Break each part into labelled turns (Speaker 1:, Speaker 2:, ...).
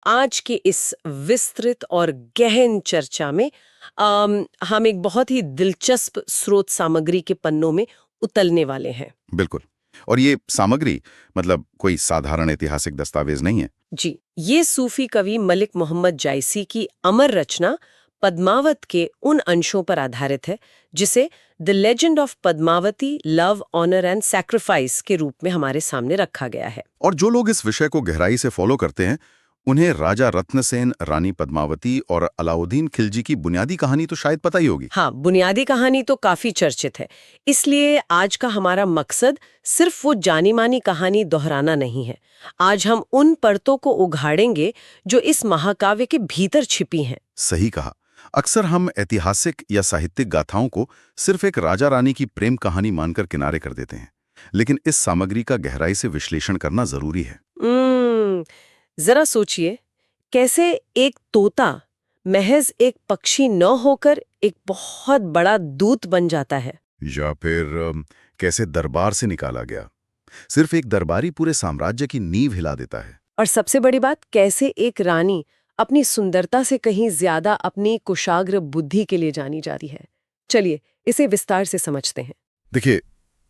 Speaker 1: आज के इस विस्तृत और गहन चर्चा में हम एक बहुत ही दिलचस्प स्रोत सामग्री के पन्नों में उतलने वाले हैं।
Speaker 2: बिल्कुल। और ये सामग्री मतलब कोई साधारण ऐतिहासिक दस्तावेज नहीं है।
Speaker 1: जी, ये सूफी कवि मलिक मोहम्मद जायसी की अमर रचना पद्मावत के उन अंशों पर आधारित है जिसे the legend of Padmavati love honour and sacrifice के रूप में हमारे सामने रखा गया है।
Speaker 2: और जो लोग इस विषय को गहराई से फॉलो करते हैं उन्हें राजा रत्नसेन, रानी पद्मावती और अलाउद्दीन खिलजी की बुनियादी कहानी तो शायद पता ही होगी।
Speaker 1: हाँ, बुनियादी कहानी तो काफी चर्चित है। इसलिए आज का हमारा मकसद सिर्फ वो जानी मानी कहानी दोहराना नहीं है। आज हम उन परतों को उघाड़ेंगे जो इस महाकाव्य के भीतर छिपी हैं।
Speaker 2: सही कहा। अक्सर हम ऐतिहासिक या साहित्यिक गाथाओं को सिर्फ एक राजा रानी की प्रेम कहानी मानकर किनारे कर देते हैं, लेकिन इस सामग्री का गहराई से विश्लेषण करना जरूरी है।
Speaker 1: जरा सोचिए, कैसे एक तोता महज एक पक्षी न होकर एक बहुत बड़ा दूत बन जाता है।
Speaker 2: या फिर कैसे दरबार से निकाला गया सिर्फ एक दरबारी पूरे साम्राज्य की नींव हिला देता है।
Speaker 1: और सबसे बड़ी बात, कैसे एक रानी अपनी सुंदरता से कहीं ज्यादा अपनी कुशाग्र बुद्धि के लिए जानी जाती है। चलिए इसे विस्तार से समझते हैं।
Speaker 2: देखिए,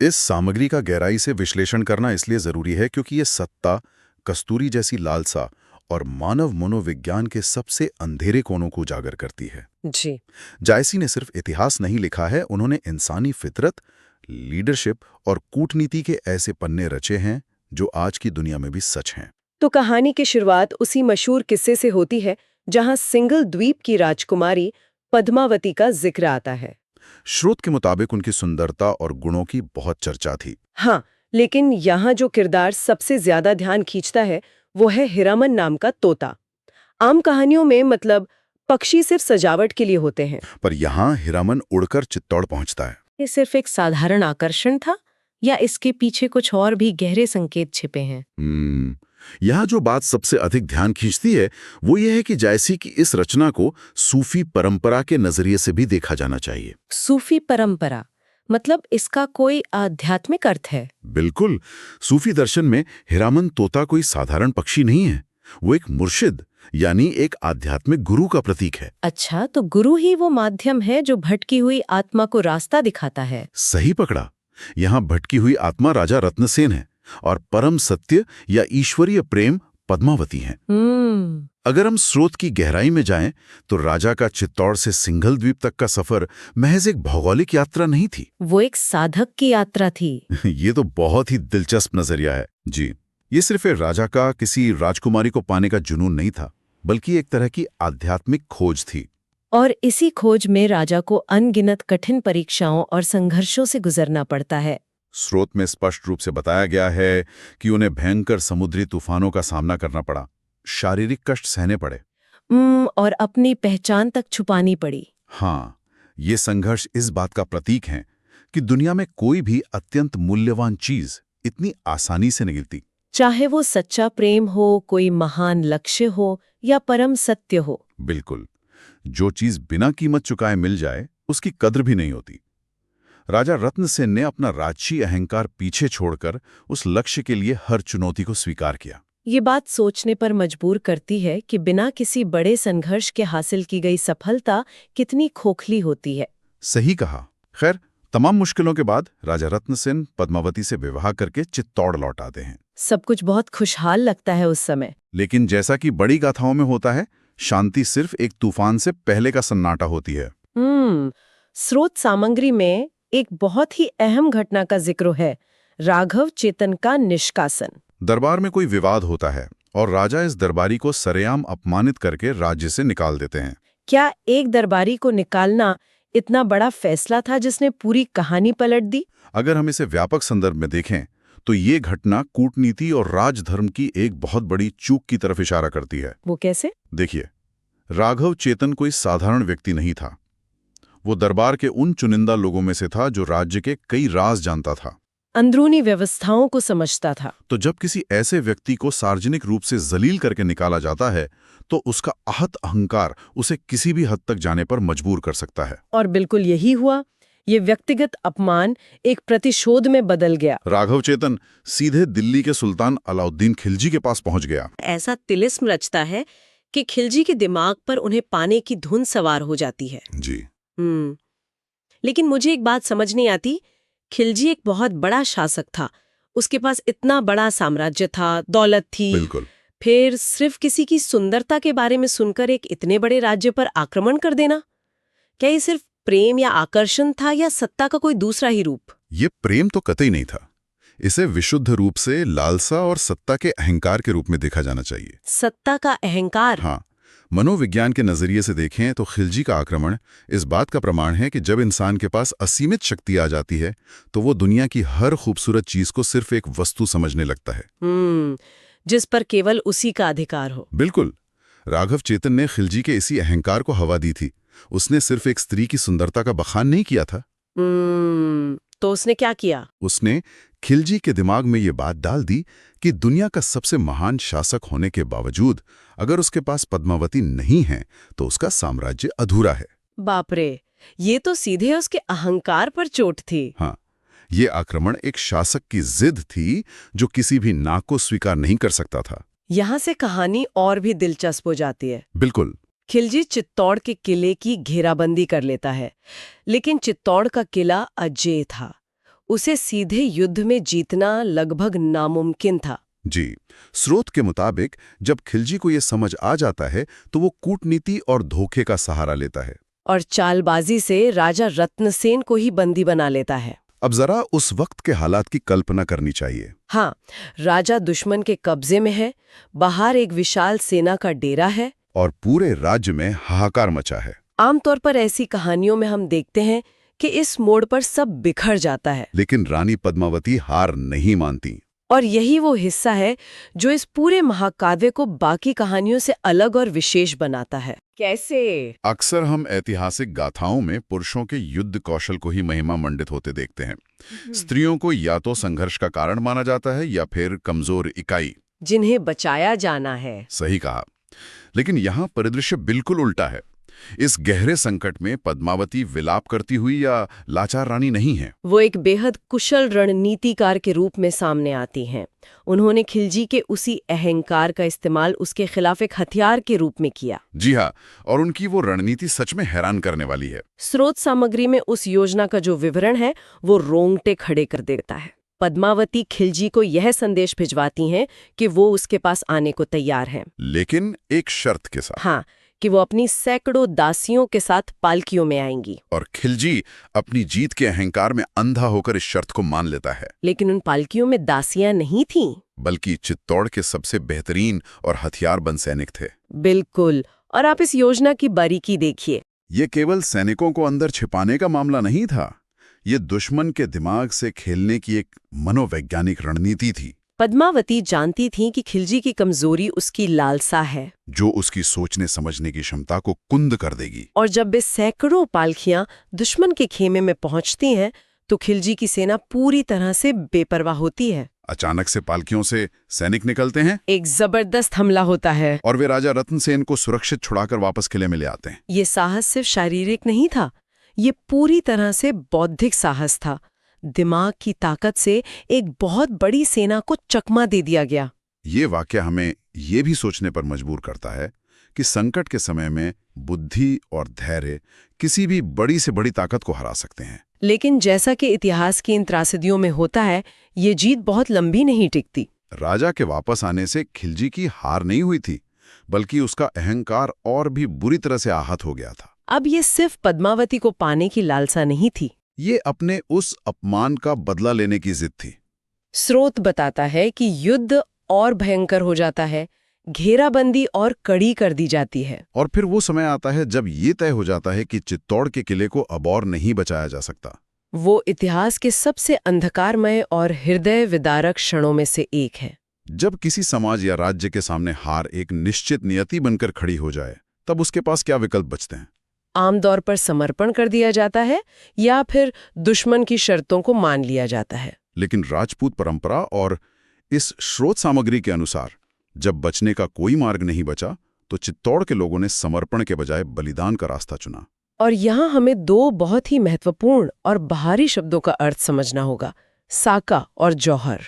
Speaker 2: इस सामग्री का गहराई से विश्लेषण करना इसलिए जरूरी है क्योंकि ये सत्ता, कस्तूरी जैसी लालसा और मानव मनोविज्ञान के सबसे अंधेरे कोनों को उजागर करती है।
Speaker 1: जी,
Speaker 2: जायसी ने सिर्फ इतिहास नहीं लिखा है, उन्होंने इंसानी फितरत, लीडरशिप और कूटनीति के ऐसे पन्ने रचे हैं जो आज की दुनिया में भी सच हैं।
Speaker 1: तो कहानी की शुरुआत उसी मशहूर किस्से से होती है जहां सिंगल द्वीप की राजकुमारी पद्मावती का जिक्र आता है।
Speaker 2: स्रोत के मुताबिक उनकी सुंदरता और गुणों की बहुत चर्चा थी।
Speaker 1: हाँ, लेकिन यहाँ जो किरदार सबसे ज्यादा ध्यान खींचता है वो है हिरामन नाम का तोता। आम कहानियों में मतलब पक्षी सिर्फ सजावट के लिए होते हैं।
Speaker 2: पर यहाँ हिरामन उड़कर चित्तौड़ पहुंचता है।
Speaker 1: ये सिर्फ एक साधारण आकर्षण था या इसके पीछे कुछ और भी गहरे संकेत छिपे हैं?
Speaker 2: यहाँ जो बात सबसे अधिक ध्यान खींचती है वो ये है कि जायसी की इस रचना को सूफी परंपरा के नजरिए से भी देखा जाना चाहिए।
Speaker 1: सूफी परंपरा मतलब इसका कोई आध्यात्मिक अर्थ है?
Speaker 2: बिल्कुल। सूफी दर्शन में हिरामन तोता कोई साधारण पक्षी नहीं है, वो एक मुर्शिद यानी एक आध्यात्मिक गुरु का प्रतीक है।
Speaker 1: अच्छा, तो गुरु ही वो माध्यम है जो भटकी हुई आत्मा को रास्ता दिखाता है।
Speaker 2: सही पकड़ा। यहाँ भटकी हुई आत्मा राजा रत्नसेन है और परम सत्य या ईश्वरीय प्रेम पद्मावती हैं। अगर हम स्रोत की गहराई में जाएं, तो राजा का चित्तौड़ से सिंघल द्वीप तक का सफर महज एक भौगोलिक यात्रा नहीं थी,
Speaker 1: वो एक साधक की यात्रा थी।
Speaker 2: ये तो बहुत ही दिलचस्प नजरिया है। जी, ये सिर्फ एक राजा का किसी राजकुमारी को पाने का जुनून नहीं था, बल्कि एक तरह की आध्यात्मिक खोज थी।
Speaker 1: और इसी खोज में राजा को अनगिनत कठिन परीक्षाओं और संघर्षों से गुजरना पड़ता है।
Speaker 2: स्रोत में स्पष्ट रूप से बताया गया है कि उन्हें भयंकर समुद्री तूफानों का सामना करना पड़ा, शारीरिक कष्ट सहने पड़े
Speaker 1: और अपनी पहचान तक छुपानी पड़ी।
Speaker 2: हाँ, ये संघर्ष इस बात का प्रतीक है कि दुनिया में कोई भी अत्यंत मूल्यवान चीज इतनी आसानी से नहीं गिरती।
Speaker 1: चाहे वो सच्चा प्रेम हो, कोई महान लक्ष्य हो या परम सत्य हो।
Speaker 2: बिल्कुल। जो चीज बिना कीमत चुकाए मिल जाए उसकी कद्र भी नहीं होती। राजा रत्नसेन ने अपना राजसी अहंकार पीछे छोड़कर उस लक्ष्य के लिए हर चुनौती को स्वीकार किया।
Speaker 1: ये बात सोचने पर मजबूर करती है कि बिना किसी बड़े संघर्ष के हासिल की गई सफलता कितनी खोखली होती है।
Speaker 2: सही कहा। खैर, तमाम मुश्किलों के बाद राजा रत्नसेन पद्मावती से विवाह करके चित्तौड़ लौट आते हैं।
Speaker 1: सब कुछ बहुत खुशहाल लगता है उस समय।
Speaker 2: लेकिन जैसा कि बड़ी गाथाओं में होता है, शांति सिर्फ एक तूफान से पहले का सन्नाटा होती है।
Speaker 1: स्रोत सामग्री में एक बहुत ही अहम घटना का जिक्र है, राघव चेतन का निष्कासन।
Speaker 2: दरबार में कोई विवाद होता है और राजा इस दरबारी को सरेआम अपमानित करके राज्य से निकाल देते हैं।
Speaker 1: क्या एक दरबारी को निकालना इतना बड़ा फैसला था जिसने पूरी कहानी पलट दी?
Speaker 2: अगर हम इसे व्यापक संदर्भ में देखें तो ये घटना कूटनीति और राजधर्म की एक बहुत बड़ी चूक की तरफ इशारा करती है।
Speaker 1: वो कैसे?
Speaker 2: देखिए, राघव चेतन कोई साधारण व्यक्ति नहीं था। वो दरबार के उन चुनिंदा लोगों में से था जो राज्य के कई राज जानता था,
Speaker 1: अंदरूनी व्यवस्थाओं को समझता था।
Speaker 2: तो जब किसी ऐसे व्यक्ति को सार्वजनिक रूप से जलील करके निकाला जाता है तो उसका आहत अहंकार उसे किसी भी हद तक जाने पर मजबूर कर सकता है।
Speaker 1: और बिल्कुल यही हुआ। ये व्यक्तिगत अपमान एक प्रतिशोध में बदल गया।
Speaker 2: राघव चेतन सीधे दिल्ली के सुल्तान अलाउद्दीन खिलजी के पास पहुंच गया।
Speaker 1: ऐसा तिलिस्म रचता है कि खिलजी के दिमाग पर उन्हें पाने की धुन सवार हो जाती है।
Speaker 2: जी।
Speaker 1: लेकिन मुझे एक बात समझ नहीं आती, खिलजी एक बहुत बड़ा शासक था, उसके पास इतना बड़ा साम्राज्य था, दौलत थी।
Speaker 2: बिल्कुल।
Speaker 1: फिर सिर्फ किसी की सुंदरता के बारे में सुनकर एक इतने बड़े राज्य पर आक्रमण कर देना, क्या ये सिर्फ प्रेम या आकर्षण था या सत्ता का कोई दूसरा ही रूप?
Speaker 2: ये प्रेम तो कतई नहीं था। इसे विशुद्ध रूप से लालसा और सत्ता के अहंकार के रूप में देखा जाना चाहिए।
Speaker 1: सत्ता का अहंकार?
Speaker 2: हाँ, मनोविज्ञान के नजरिए से देखें तो खिलजी का आक्रमण इस बात का प्रमाण है कि जब इंसान के पास असीमित शक्ति आ जाती है तो वो दुनिया की हर खूबसूरत चीज को सिर्फ एक वस्तु समझने लगता है,
Speaker 1: जिस पर केवल उसी का अधिकार हो।
Speaker 2: बिल्कुल। राघव चेतन ने खिलजी के इसी अहंकार को हवा दी थी। उसने सिर्फ एक स्त्री की सुंदरता का बखान नहीं किया था।
Speaker 1: तो उसने क्या किया?
Speaker 2: उसने खिलजी के दिमाग में ये बात डाल दी कि दुनिया का सबसे महान शासक होने के बावजूद अगर उसके पास पद्मावती नहीं है तो उसका साम्राज्य अधूरा है।
Speaker 1: बाप रे, ये तो सीधे उसके अहंकार पर चोट थी।
Speaker 2: हाँ, ये आक्रमण एक शासक की जिद थी जो किसी भी नाक को स्वीकार नहीं कर सकता था।
Speaker 1: यहाँ से कहानी और भी दिलचस्प हो जाती है।
Speaker 2: बिल्कुल।
Speaker 1: खिलजी चित्तौड़ के किले की घेराबंदी कर लेता है, लेकिन चित्तौड़ का किला अजेय था। उसे सीधे युद्ध में जीतना लगभग नामुमकिन था।
Speaker 2: जी। स्रोत के मुताबिक जब खिलजी को ये समझ आ जाता है तो वो कूटनीति और धोखे का सहारा लेता है
Speaker 1: और चालबाजी से राजा रत्नसेन को ही बंदी बना लेता है।
Speaker 2: अब जरा उस वक्त के हालात की कल्पना करनी चाहिए।
Speaker 1: हाँ, राजा दुश्मन के कब्जे में है, बाहर एक विशाल सेना का डेरा है
Speaker 2: और पूरे राज्य में हाहाकार मचा है।
Speaker 1: आमतौर पर ऐसी कहानियों में हम देखते हैं कि इस मोड़ पर सब बिखर जाता है,
Speaker 2: लेकिन रानी पद्मावती हार नहीं मानती।
Speaker 1: और यही वो हिस्सा है जो इस पूरे महाकाव्य को बाकी कहानियों से अलग और विशेष बनाता है। कैसे?
Speaker 2: अक्सर हम ऐतिहासिक गाथाओं में पुरुषों के युद्ध कौशल को ही महिमा मंडित होते देखते हैं। स्त्रियों को या तो संघर्ष का कारण माना जाता है या फिर कमजोर इकाई
Speaker 1: जिन्हें बचाया जाना है।
Speaker 2: सही कहा। लेकिन यहाँ परिदृश्य बिल्कुल उल्टा है। इस गहरे संकट में पद्मावती विलाप करती हुई या लाचार रानी नहीं है।
Speaker 1: वो एक बेहद कुशल रणनीतिकार के रूप में सामने आती हैं। उन्होंने खिलजी के उसी अहंकार का इस्तेमाल उसके खिलाफ एक हथियार के रूप में किया।
Speaker 2: जी हाँ, और उनकी वो रणनीति सच में हैरान करने वाली है।
Speaker 1: स्रोत सामग्री में उस योजना का जो विवरण है वो रोंगटे खड़े कर देता है। पद्मावती खिलजी को यह संदेश भिजवाती हैं कि वो उसके पास आने को तैयार हैं,
Speaker 2: लेकिन एक शर्त के साथ।
Speaker 1: हाँ, कि वो अपनी सैकड़ों दासियों के साथ पालकियों में आएंगी।
Speaker 2: और खिलजी अपनी जीत के अहंकार में अंधा होकर इस शर्त को मान लेता है।
Speaker 1: लेकिन उन पालकियों में दासियां नहीं थीं,
Speaker 2: बल्कि चित्तौड़ के सबसे बेहतरीन और हथियारबंद सैनिक थे।
Speaker 1: बिल्कुल। और आप इस योजना की बारीकी देखिए।
Speaker 2: ये केवल सैनिकों को अंदर छिपाने का मामला नहीं था, ये दुश्मन के दिमाग से खेलने की एक मनोवैज्ञानिक रणनीति थी।
Speaker 1: पद्मावती जानती थी कि खिलजी की कमजोरी उसकी लालसा है,
Speaker 2: जो उसकी सोचने समझने की क्षमता को कुंद कर देगी।
Speaker 1: और जब वे सैकड़ों पालकियां दुश्मन के खेमे में पहुंचती हैं तो खिलजी की सेना पूरी तरह से बेपरवाह होती है।
Speaker 2: अचानक से पालकियों से सैनिक निकलते हैं,
Speaker 1: एक जबरदस्त हमला होता है
Speaker 2: और वे राजा रत्नसेन को सुरक्षित छुड़ाकर वापस किले में ले आते हैं।
Speaker 1: ये साहस सिर्फ शारीरिक नहीं था, ये पूरी तरह से बौद्धिक साहस था। दिमाग की ताकत से एक बहुत बड़ी सेना को चकमा दे दिया गया।
Speaker 2: ये वाकया हमें ये भी सोचने पर मजबूर करता है कि संकट के समय में बुद्धि और धैर्य किसी भी बड़ी से बड़ी ताकत को हरा सकते हैं।
Speaker 1: लेकिन जैसा कि इतिहास की इन त्रासदियों में होता है, ये जीत बहुत लंबी नहीं टिकती।
Speaker 2: राजा के वापस आने से खिलजी की हार नहीं हुई थी, बल्कि उसका अहंकार और भी बुरी तरह से आहत हो गया था।
Speaker 1: अब ये सिर्फ पद्मावती को पाने की लालसा नहीं थी,
Speaker 2: ये अपने उस अपमान का बदला लेने की जिद थी।
Speaker 1: स्रोत बताता है कि युद्ध और भयंकर हो जाता है, घेराबंदी और कड़ी कर दी जाती है।
Speaker 2: और फिर वो समय आता है जब ये तय हो जाता है कि चित्तौड़ के किले को अब और नहीं बचाया जा सकता।
Speaker 1: वो इतिहास के सबसे अंधकारमय और हृदय विदारक क्षणों में से एक है।
Speaker 2: जब किसी समाज या राज्य के सामने हार एक निश्चित नियति बनकर खड़ी हो जाए, तब उसके पास क्या विकल्प बचते हैं?
Speaker 1: आमतौर पर समर्पण कर दिया जाता है या फिर दुश्मन की शर्तों को मान लिया जाता है।
Speaker 2: लेकिन राजपूत परंपरा और इस स्रोत सामग्री के अनुसार जब बचने का कोई मार्ग नहीं बचा, तो चित्तौड़ के लोगों ने समर्पण के बजाय बलिदान का रास्ता चुना।
Speaker 1: और यहाँ हमें दो बहुत ही महत्वपूर्ण और बाहरी शब्दों का अर्थ समझना होगा, साका और जौहर।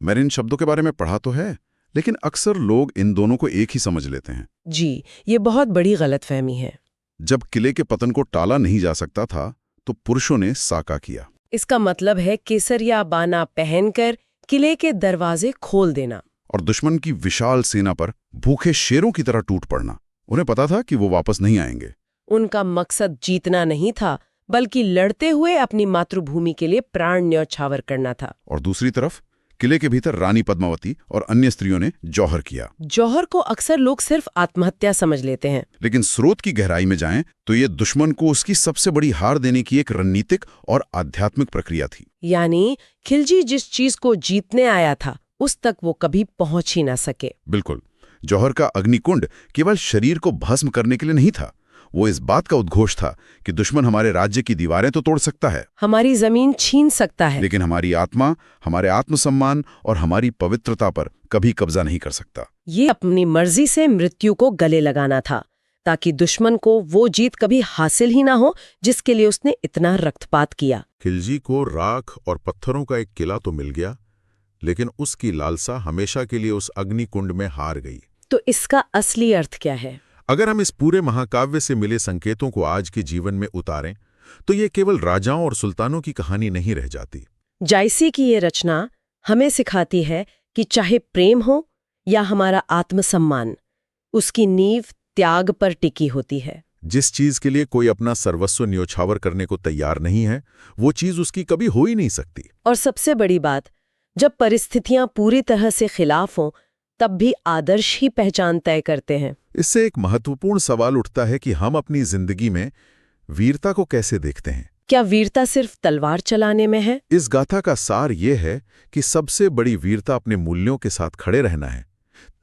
Speaker 2: मैंने इन शब्दों के बारे में पढ़ा तो है, लेकिन अक्सर लोग इन दोनों को एक ही समझ लेते हैं।
Speaker 1: जी, ये बहुत बड़ी गलतफहमी है।
Speaker 2: जब किले के पतन को टाला नहीं जा सकता था, तो पुरुषों ने साका किया।
Speaker 1: इसका मतलब है केसरिया बाना पहनकर किले के दरवाजे खोल देना
Speaker 2: और दुश्मन की विशाल सेना पर भूखे शेरों की तरह टूट पड़ना। उन्हें पता था कि वो वापस नहीं आएंगे।
Speaker 1: उनका मकसद जीतना नहीं था, बल्कि लड़ते हुए अपनी मातृभूमि के लिए प्राण न्यौछावर करना था।
Speaker 2: और दूसरी तरफ किले के भीतर रानी पद्मावती और अन्य स्त्रियों ने जौहर किया।
Speaker 1: जौहर को अक्सर लोग सिर्फ आत्महत्या समझ लेते हैं,
Speaker 2: लेकिन स्रोत की गहराई में जाएं तो ये दुश्मन को उसकी सबसे बड़ी हार देने की एक रणनीतिक और आध्यात्मिक प्रक्रिया थी।
Speaker 1: यानी खिलजी जिस चीज को जीतने आया था उस तक वो कभी पहुंच ही ना सके।
Speaker 2: बिल्कुल। जौहर का अग्निकुंड केवल शरीर को भस्म करने के लिए नहीं था, वो इस बात का उद्घोष था कि दुश्मन हमारे राज्य की दीवारें तो तोड़ सकता है,
Speaker 1: हमारी जमीन छीन सकता है,
Speaker 2: लेकिन हमारी आत्मा, हमारे आत्मसम्मान और हमारी पवित्रता पर कभी कब्जा नहीं कर सकता।
Speaker 1: ये अपनी मर्जी से मृत्यु को गले लगाना था, ताकि दुश्मन को वो जीत कभी हासिल ही ना हो जिसके लिए उसने इतना रक्तपात किया।
Speaker 3: खिलजी को राख और पत्थरों का एक किला तो मिल गया, लेकिन उसकी लालसा हमेशा के लिए उस अग्निकुंड में हार गई।
Speaker 1: तो इसका असली अर्थ क्या है?
Speaker 3: अगर हम इस पूरे महाकाव्य से मिले संकेतों को आज के जीवन में उतारें, तो ये केवल राजाओं और सुल्तानों की कहानी नहीं रह जाती।
Speaker 1: जायसी की ये रचना हमें सिखाती है कि चाहे प्रेम हो या हमारा आत्मसम्मान, उसकी नींव त्याग पर टिकी होती है।
Speaker 3: जिस चीज के लिए कोई अपना सर्वस्व न्योछावर करने को तैयार नहीं है, वो चीज उसकी कभी हो ही नहीं सकती।
Speaker 1: और सबसे बड़ी बात, जब परिस्थितियां पूरी तरह से खिलाफ हों, तब भी आदर्श ही पहचान तय करते हैं।
Speaker 3: इससे एक महत्वपूर्ण सवाल उठता है कि हम अपनी जिंदगी में वीरता को कैसे देखते हैं।
Speaker 1: क्या वीरता सिर्फ तलवार चलाने में है?
Speaker 3: इस गाथा का सार ये है कि सबसे बड़ी वीरता अपने मूल्यों के साथ खड़े रहना है,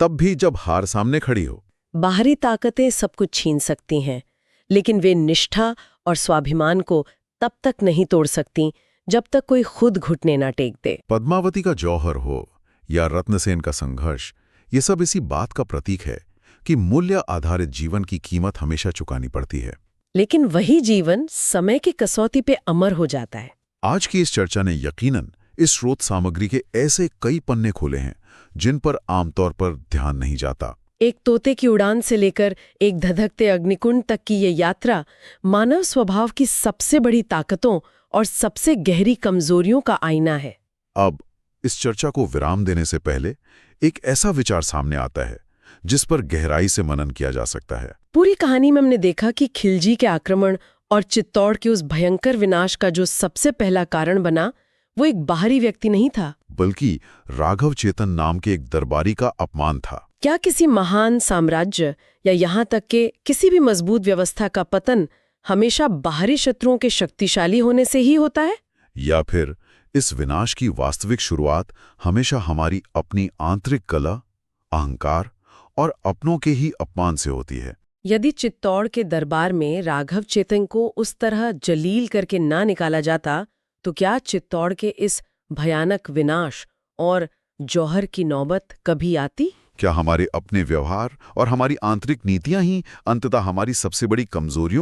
Speaker 3: तब भी जब हार सामने खड़ी हो।
Speaker 1: बाहरी ताकतें सब कुछ छीन सकती हैं, लेकिन वे निष्ठा और स्वाभिमान को तब तक नहीं तोड़ सकती जब तक कोई खुद घुटने ना टेक दे।
Speaker 3: पद्मावती का जौहर हो या रत्नसेन का संघर्ष, ये सब इसी बात का प्रतीक है कि मूल्य आधारित जीवन की कीमत हमेशा चुकानी पड़ती है।
Speaker 1: लेकिन वही जीवन समय की कसौटी पे अमर हो जाता है।
Speaker 3: आज की इस चर्चा ने यकीनन इस स्रोत सामग्री के ऐसे कई पन्ने खोले हैं जिन पर आमतौर पर ध्यान नहीं जाता।
Speaker 1: एक तोते की उड़ान से लेकर एक धधकते अग्निकुंड तक की ये यात्रा मानव स्वभाव की सबसे बड़ी ताकतों और सबसे गहरी कमजोरियों का आईना है।
Speaker 3: अब इस चर्चा को विराम देने से पहले एक ऐसा विचार सामने आता है जिस पर गहराई से मनन किया जा सकता है।
Speaker 1: पूरी कहानी में हमने देखा कि खिलजी के आक्रमण और चित्तौड़ के उस भयंकर विनाश का जो सबसे पहला कारण बना, वो एक बाहरी व्यक्ति नहीं था,
Speaker 3: बल्कि राघव चेतन नाम के एक दरबारी का अपमान था।
Speaker 1: क्या किसी महान साम्राज्य या यहाँ तक के किसी भी मजबूत व्यवस्था का पतन हमेशा बाहरी शत्रुओं के शक्तिशाली होने से ही होता है?
Speaker 3: या फिर इस विनाश की वास्तविक शुरुआत हमेशा हमारी अपनी आंतरिक कला, अहंकार और अपनों के ही अपमान से होती है?
Speaker 1: यदि चित्तौड़ के दरबार में राघव चेतन को उस तरह जलील करके ना निकाला जाता, तो क्या चित्तौड़ के इस भयानक विनाश और जौहर की नौबत कभी आती?
Speaker 3: क्या हमारे अपने व्यवहार और हमारी आंतरिक नीतियां ही अंततः हमारी सबसे बड़ी कमजोरियों